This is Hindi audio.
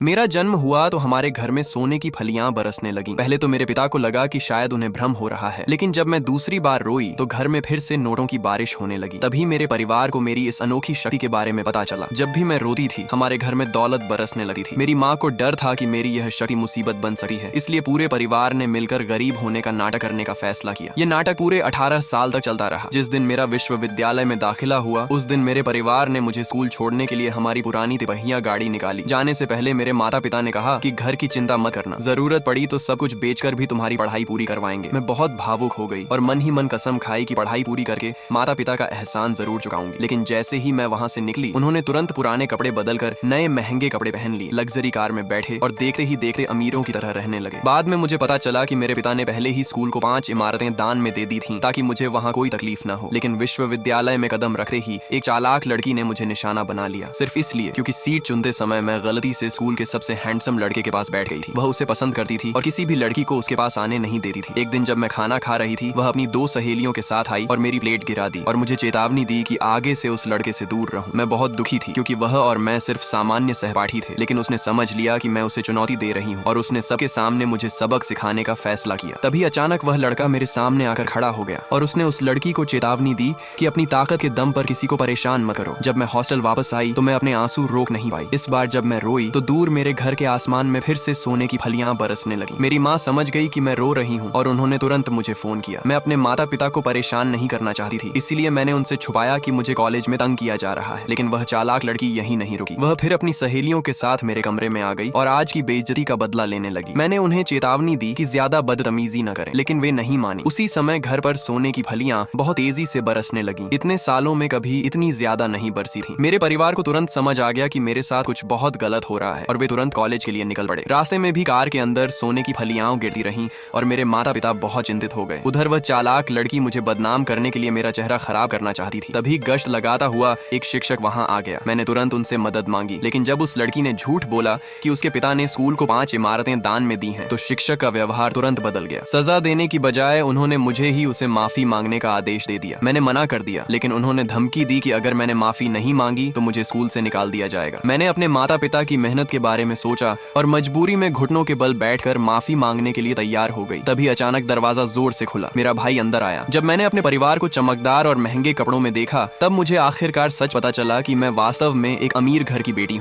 मेरा जन्म हुआ तो हमारे घर में सोने की फलियां बरसने लगी। पहले तो मेरे पिता को लगा कि शायद उन्हें भ्रम हो रहा है, लेकिन जब मैं दूसरी बार रोई तो घर में फिर से नोटों की बारिश होने लगी। तभी मेरे परिवार को मेरी इस अनोखी शक्ति के बारे में पता चला। जब भी मैं रोती थी हमारे घर में दौलत बरसने लगती थी। मेरी माँ को डर था कि मेरी यह शक्ति मुसीबत बन सकती है, इसलिए पूरे परिवार ने मिलकर गरीब होने का नाटक करने का फैसला किया। ये नाटक पूरे 18 साल तक चलता रहा। जिस दिन मेरा विश्वविद्यालय में दाखिला हुआ उस दिन मेरे परिवार ने मुझे स्कूल छोड़ने के लिए हमारी पुरानी तिपहिया गाड़ी निकाली। जाने से पहले मेरे माता पिता ने कहा कि घर की चिंता मत करना, जरूरत पड़ी तो सब कुछ बेचकर भी तुम्हारी पढ़ाई पूरी करवाएंगे। मैं बहुत भावुक हो गई और मन ही मन कसम खाई कि पढ़ाई पूरी करके माता पिता का एहसान जरूर चुकाऊंगी। लेकिन जैसे ही मैं वहाँ से निकली उन्होंने तुरंत पुराने कपड़े बदलकर नए महंगे कपड़े पहन लिए, लग्जरी कार में बैठे और देखते ही देखते अमीरों की तरह रहने लगे। बाद में मुझे पता चला कि मेरे पिता ने पहले ही स्कूल को 5 इमारतें दान में दे दी थी ताकि मुझे वहाँ कोई तकलीफ ना हो। लेकिन विश्वविद्यालय में कदम रखते ही एक चालाक लड़की ने मुझे निशाना बना लिया, सिर्फ इसलिए क्योंकि सीट चुनते समय मैं गलती से स्कूल के सबसे हैंडसम लड़के के पास बैठ गई थी। वह उसे पसंद करती थी और किसी भी लड़की को उसके पास आने नहीं देती थी। एक दिन जब मैं खाना खा रही थी वह अपनी 2 सहेलियों के साथ आई और मेरी प्लेट गिरा दी और मुझे चेतावनी दी कि आगे से उस लड़के से दूर रहूं। मैं बहुत दुखी थी क्योंकि वह और मैं सिर्फ सामान्य सहपाठी थे, लेकिन उसने समझ लिया कि मैं उसे चुनौती दे रही हूँ और उसने सबके सामने मुझे सबक सिखाने का फैसला किया। तभी अचानक वह लड़का मेरे सामने आकर खड़ा हो गया और उसने उस लड़की को चेतावनी दी कि अपनी ताकत के दम पर किसी को परेशान मत करो। जब मैं हॉस्टल वापस आई तो मैं अपने आंसू रोक नहीं पाई। इस बार जब मैं रोई तो दूर मेरे घर के आसमान में फिर से सोने की फलियां बरसने लगी। मेरी माँ समझ गई कि मैं रो रही हूँ और उन्होंने तुरंत मुझे फोन किया। मैं अपने माता पिता को परेशान नहीं करना चाहती थी, इसीलिए मैंने उनसे छुपाया कि मुझे कॉलेज में तंग किया जा रहा है। लेकिन वह चालाक लड़की यहीं नहीं रुकी। वह फिर अपनी सहेलियों के साथ मेरे कमरे में आ गई और आज की बेइज्जती का बदला लेने लगी। मैंने उन्हें चेतावनी दी कि ज्यादा बदतमीजी न करें, लेकिन वे नहीं मानी। उसी समय घर पर सोने की फलियां बहुत तेजी से बरसने लगी। इतने सालों में कभी इतनी ज्यादा नहीं बरसी थी। मेरे परिवार को तुरंत समझ आ गया कि मेरे साथ कुछ बहुत गलत हो रहा है और वे तुरंत कॉलेज के लिए निकल पड़े। रास्ते में भी कार के अंदर सोने की फलियां गिरती रहीं और मेरे माता पिता बहुत चिंतित हो गए। उधर वह चालाक लड़की मुझे बदनाम करने के लिए मेरा चेहरा खराब करना चाहती थी। तभी गश्त लगाता हुआ एक शिक्षक वहां आ गया। मैंने तुरंत उनसे मदद मांगी, लेकिन जब उस लड़की ने झूठ बोला कि उसके पिता ने स्कूल को 5 इमारतें दान में दी हैं, तो शिक्षक का व्यवहार तुरंत बदल गया। सजा देने की बजाय उन्होंने मुझे ही उसे माफी मांगने का आदेश दे दिया। मैंने मना कर दिया, लेकिन उन्होंने धमकी दी कि अगर मैंने माफी नहीं मांगी तो मुझे स्कूल से निकाल दिया जाएगा। मैंने अपने माता पिता की मेहनत के बारे में सोचा और मजबूरी में घुटनों के बल बैठकर माफी मांगने के लिए तैयार हो गई। तभी अचानक दरवाजा जोर से खुला। मेरा भाई अंदर आया। जब मैंने अपने परिवार को चमकदार और महंगे कपड़ों में देखा तब मुझे आखिरकार सच पता चला कि मैं वास्तव में एक अमीर घर की बेटी हूँ।